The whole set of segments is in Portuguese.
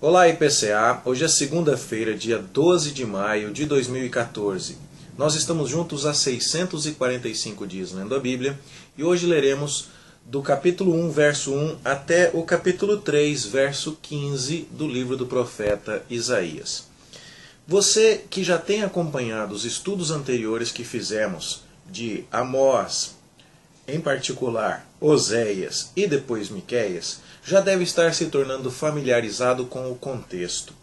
Olá IPCA, hoje é segunda-feira, dia 12 de maio de 2014. Nós estamos juntos há 645 dias lendo a Bíblia e hoje leremos do capítulo 1, verso 1 até o capítulo 3, verso 15 do livro do profeta Isaías. Você que já tem acompanhado os estudos anteriores que fizemos de Amós, em particular Oséias e depois Miqueias, já deve estar se tornando familiarizado com o contexto.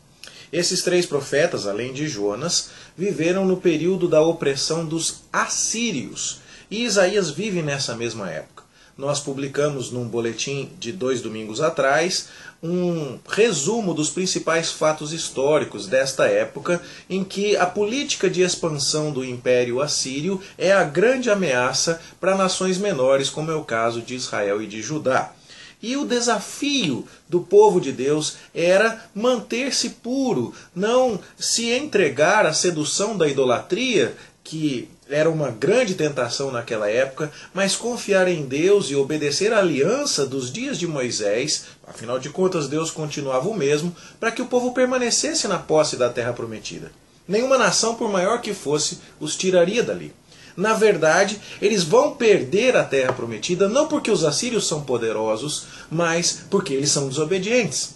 Esses três profetas, além de Jonas, viveram no período da opressão dos assírios, e Isaías vive nessa mesma época. Nós publicamos num boletim de 2 domingos atrás um resumo dos principais fatos históricos desta época em que a política de expansão do Império Assírio é a grande ameaça para nações menores, como é o caso de Israel e de Judá. E o desafio do povo de Deus era manter-se puro, não se entregar à sedução da idolatria, que era uma grande tentação naquela época, mas confiar em Deus e obedecer à aliança dos dias de Moisés, afinal de contas Deus continuava o mesmo, para que o povo permanecesse na posse da terra prometida. Nenhuma nação, por maior que fosse, os tiraria dali. Na verdade, eles vão perder a terra prometida não porque os assírios são poderosos, mas porque eles são desobedientes.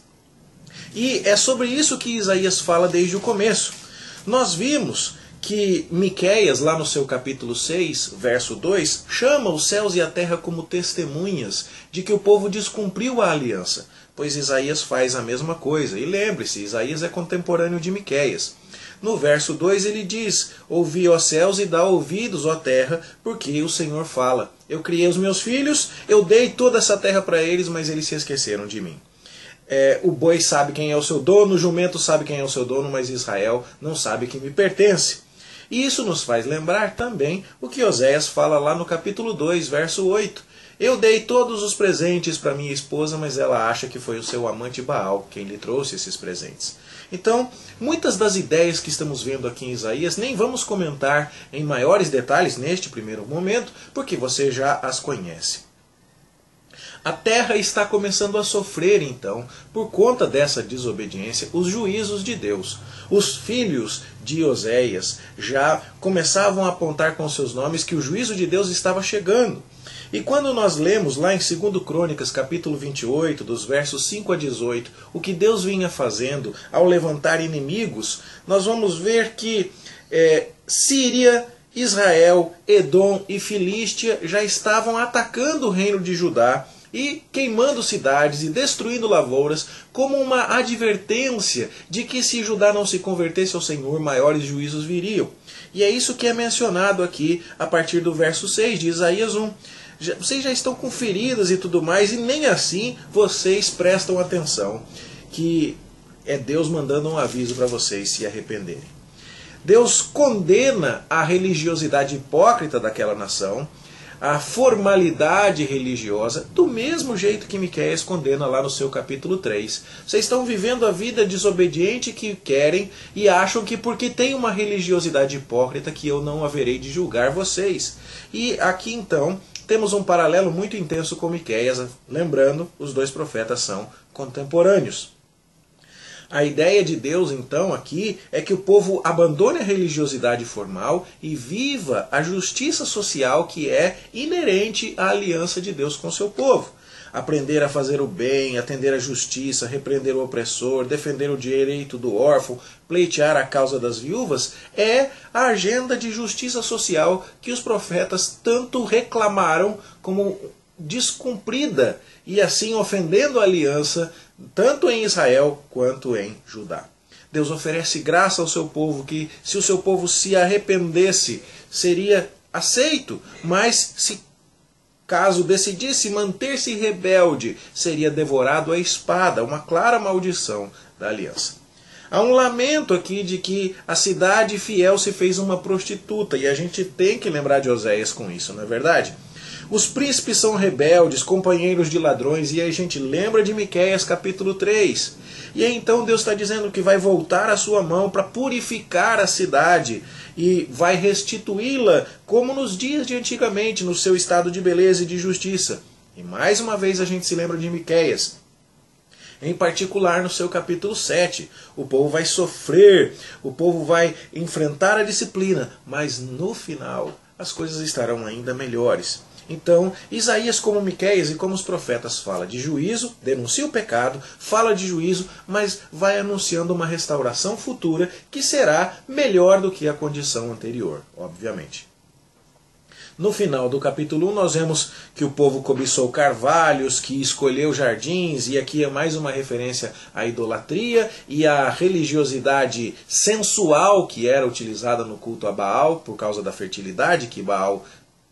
E é sobre isso que Isaías fala desde o começo. Nós vimos que Miqueias, lá no seu capítulo 6, verso 2, chama os céus e a terra como testemunhas de que o povo descumpriu a aliança, pois Isaías faz a mesma coisa. E lembre-se, Isaías é contemporâneo de Miqueias. No verso 2 ele diz: ouvi, ó céus, e dá ouvidos, ó terra, porque o Senhor fala. Eu criei os meus filhos, eu dei toda essa terra para eles, mas eles se esqueceram de mim. O boi sabe quem é o seu dono, o jumento sabe quem é o seu dono, mas Israel não sabe que me pertence. E isso nos faz lembrar também o que Oséias fala lá no capítulo 2, verso 8. Eu dei todos os presentes para minha esposa, mas ela acha que foi o seu amante Baal quem lhe trouxe esses presentes. Então, muitas das ideias que estamos vendo aqui em Isaías nem vamos comentar em maiores detalhes neste primeiro momento, porque você já as conhece. A terra está começando a sofrer, então, por conta dessa desobediência, os juízos de Deus. Os filhos de Oséias já começavam a apontar com seus nomes que o juízo de Deus estava chegando. E quando nós lemos lá em 2 Crônicas, capítulo 28, dos versos 5 a 18, o que Deus vinha fazendo ao levantar inimigos, nós vamos ver que Síria, Israel, Edom e Filístia já estavam atacando o reino de Judá e queimando cidades e destruindo lavouras como uma advertência de que se Judá não se convertesse ao Senhor, maiores juízos viriam. E é isso que é mencionado aqui a partir do verso 6 de Isaías 1. Vocês já estão com feridas e tudo mais, e nem assim vocês prestam atenção, que é Deus mandando um aviso para vocês se arrependerem. Deus condena a religiosidade hipócrita daquela nação, a formalidade religiosa, do mesmo jeito que Miqueias condena lá no seu capítulo 3. Vocês estão vivendo a vida desobediente que querem e acham que porque tem uma religiosidade hipócrita que eu não haverei de julgar vocês. E aqui então temos um paralelo muito intenso com Miqueias, lembrando, os dois profetas são contemporâneos. A ideia de Deus, então, aqui é que o povo abandone a religiosidade formal e viva a justiça social que é inerente à aliança de Deus com seu povo. Aprender a fazer o bem, atender à justiça, repreender o opressor, defender o direito do órfão, pleitear a causa das viúvas, é a agenda de justiça social que os profetas tanto reclamaram como descumprida e assim ofendendo a aliança tanto em Israel quanto em Judá. Deus oferece graça ao seu povo que, se o seu povo se arrependesse, seria aceito, mas se caso decidisse manter-se rebelde, seria devorado à espada, uma clara maldição da aliança. Há um lamento aqui de que a cidade fiel se fez uma prostituta, e a gente tem que lembrar de Oséias com isso, não é verdade? Os príncipes são rebeldes, companheiros de ladrões, e aí a gente lembra de Miqueias capítulo 3. E aí então Deus está dizendo que vai voltar a sua mão para purificar a cidade e vai restituí-la como nos dias de antigamente, no seu estado de beleza e de justiça. E mais uma vez a gente se lembra de Miqueias. Em particular no seu capítulo 7. O povo vai sofrer, o povo vai enfrentar a disciplina, mas no final as coisas estarão ainda melhores. Então, Isaías, como Miqueias e como os profetas, fala de juízo, denuncia o pecado, fala de juízo, mas vai anunciando uma restauração futura que será melhor do que a condição anterior, obviamente. No final do capítulo 1 nós vemos que o povo cobiçou carvalhos, que escolheu jardins, e aqui é mais uma referência à idolatria e à religiosidade sensual que era utilizada no culto a Baal, por causa da fertilidade que Baal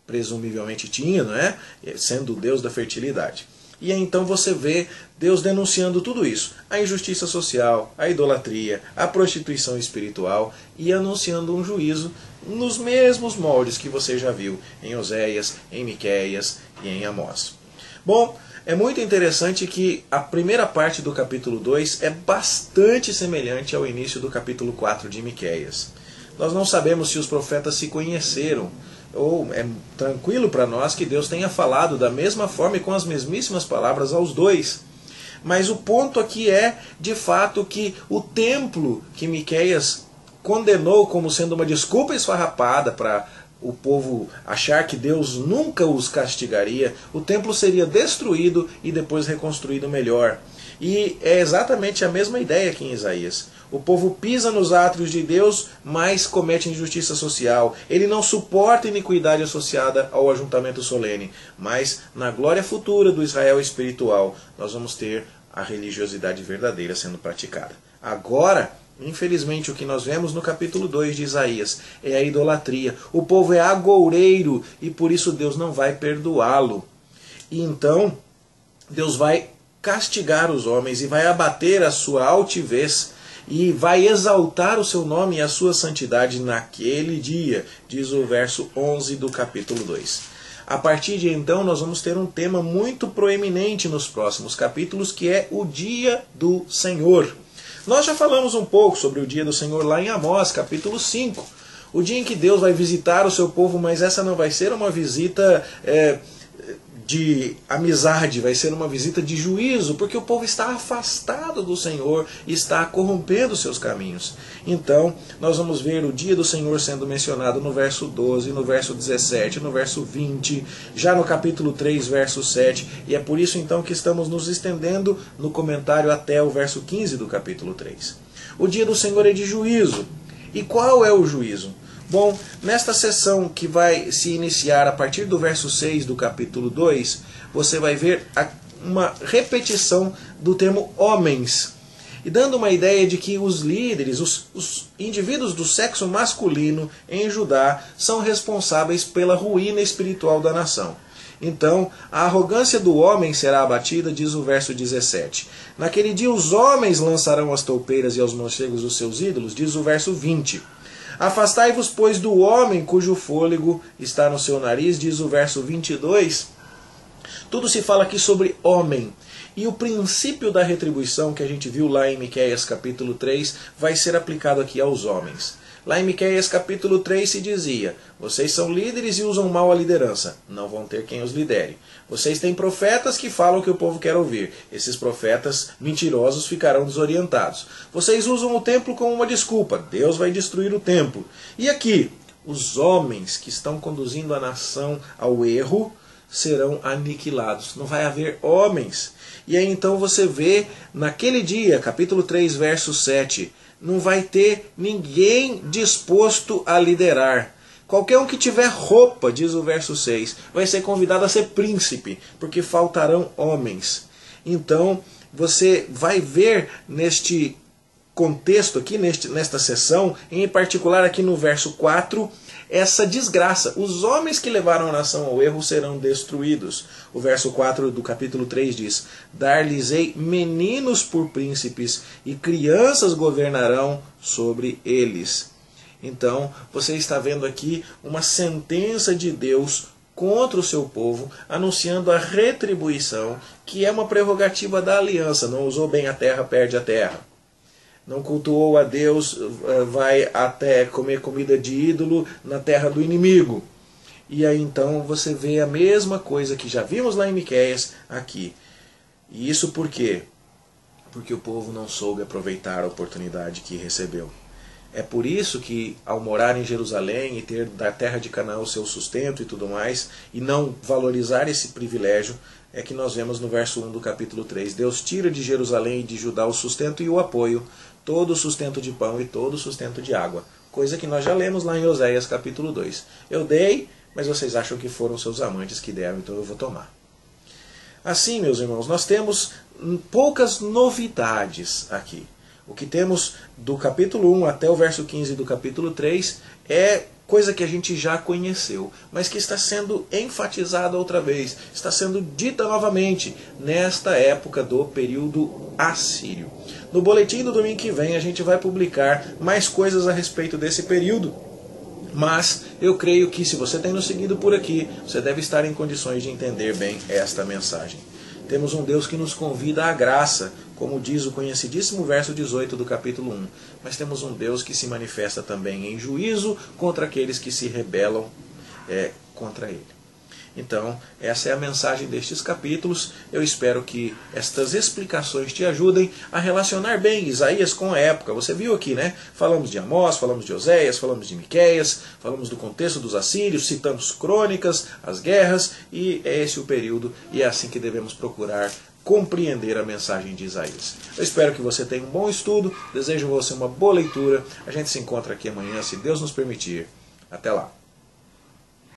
presumivelmente tinha, não é? Sendo o deus da fertilidade. E aí, então você vê Deus denunciando tudo isso. A injustiça social, a idolatria, a prostituição espiritual e anunciando um juízo nos mesmos moldes que você já viu em Oséias, em Miqueias e em Amós. Bom, é muito interessante que a primeira parte do capítulo 2 é bastante semelhante ao início do capítulo 4 de Miqueias. Nós não sabemos se os profetas se conheceram, ou é tranquilo para nós que Deus tenha falado da mesma forma e com as mesmíssimas palavras aos dois. Mas o ponto aqui é, de fato, que o templo que Miqueias condenou como sendo uma desculpa esfarrapada para o povo achar que Deus nunca os castigaria, o templo seria destruído e depois reconstruído melhor. E é exatamente a mesma ideia aqui em Isaías. O povo pisa nos átrios de Deus, mas comete injustiça social. Ele não suporta iniquidade associada ao ajuntamento solene. Mas na glória futura do Israel espiritual, nós vamos ter a religiosidade verdadeira sendo praticada. Agora, infelizmente, o que nós vemos no capítulo 2 de Isaías é a idolatria. O povo é agoureiro e por isso Deus não vai perdoá-lo. E então, Deus vai castigar os homens e vai abater a sua altivez e vai exaltar o seu nome e a sua santidade naquele dia, diz o verso 11 do capítulo 2. A partir de então nós vamos ter um tema muito proeminente nos próximos capítulos, que é o dia do Senhor. Nós já falamos um pouco sobre o dia do Senhor lá em Amós, capítulo 5. O dia em que Deus vai visitar o seu povo, mas essa não vai ser uma visita de amizade, vai ser uma visita de juízo, porque o povo está afastado do Senhor e está corrompendo seus caminhos. Então, nós vamos ver o dia do Senhor sendo mencionado no verso 12, no verso 17, no verso 20, já no capítulo 3, verso 7, e é por isso então que estamos nos estendendo no comentário até o verso 15 do capítulo 3. O dia do Senhor é de juízo. E qual é o juízo? Bom, nesta sessão que vai se iniciar a partir do verso 6 do capítulo 2, você vai ver uma repetição do termo homens, e dando uma ideia de que os líderes, os indivíduos do sexo masculino em Judá, são responsáveis pela ruína espiritual da nação. Então, a arrogância do homem será abatida, diz o verso 17. Naquele dia os homens lançarão as toupeiras e aos morcegos os seus ídolos, diz o verso 20. Afastai-vos, pois, do homem cujo fôlego está no seu nariz, diz o verso 22. Tudo se fala aqui sobre homem. E o princípio da retribuição que a gente viu lá em Miqueias capítulo 3 vai ser aplicado aqui aos homens. Lá em Miqueias capítulo 3 se dizia: vocês são líderes e usam mal a liderança, não vão ter quem os lidere. Vocês têm profetas que falam o que o povo quer ouvir. Esses profetas mentirosos ficarão desorientados. Vocês usam o templo como uma desculpa. Deus vai destruir o templo. E aqui, os homens que estão conduzindo a nação ao erro serão aniquilados. Não vai haver homens. E aí então você vê, naquele dia, capítulo 3, verso 7, não vai ter ninguém disposto a liderar. Qualquer um que tiver roupa, diz o verso 6, vai ser convidado a ser príncipe, porque faltarão homens. Então, você vai ver neste contexto aqui, nesta sessão, em particular aqui no verso 4, essa desgraça. Os homens que levaram a nação ao erro serão destruídos. O verso 4 do capítulo 3 diz: dar-lhes-ei meninos por príncipes, e crianças governarão sobre eles. Então, você está vendo aqui uma sentença de Deus contra o seu povo, anunciando a retribuição, que é uma prerrogativa da aliança. Não usou bem a terra, perde a terra. Não cultuou a Deus, vai até comer comida de ídolo na terra do inimigo. E aí então você vê a mesma coisa que já vimos lá em Miqueias aqui. E isso por quê? porque o povo não soube aproveitar a oportunidade que recebeu. É por isso que, ao morar em Jerusalém e ter da terra de Canaã o seu sustento e tudo mais, e não valorizar esse privilégio, é que nós vemos no verso 1 do capítulo 3. Deus tira de Jerusalém e de Judá o sustento e o apoio, todo o sustento de pão e todo o sustento de água. Coisa que nós já lemos lá em Oséias capítulo 2. Eu dei, mas vocês acham que foram seus amantes que deram, então eu vou tomar. Assim, meus irmãos, nós temos poucas novidades aqui. O que temos do capítulo 1 até o verso 15 do capítulo 3 é coisa que a gente já conheceu, mas que está sendo enfatizada outra vez, está sendo dita novamente nesta época do período assírio. No boletim do domingo que vem a gente vai publicar mais coisas a respeito desse período, mas eu creio que se você tem nos seguido por aqui, você deve estar em condições de entender bem esta mensagem. Temos um Deus que nos convida à graça, como diz o conhecidíssimo verso 18 do capítulo 1. Mas temos um Deus que se manifesta também em juízo contra aqueles que se rebelam contra Ele. Então, essa é a mensagem destes capítulos. Eu espero que estas explicações te ajudem a relacionar bem Isaías com a época. Você viu aqui, né? Falamos de Amós, falamos de Oséias, falamos de Miqueias, falamos do contexto dos assírios, citamos crônicas, as guerras, e é esse o período, e é assim que devemos procurar compreender a mensagem de Isaías. Eu espero que você tenha um bom estudo, desejo a você uma boa leitura. A gente se encontra aqui amanhã, se Deus nos permitir. Até lá.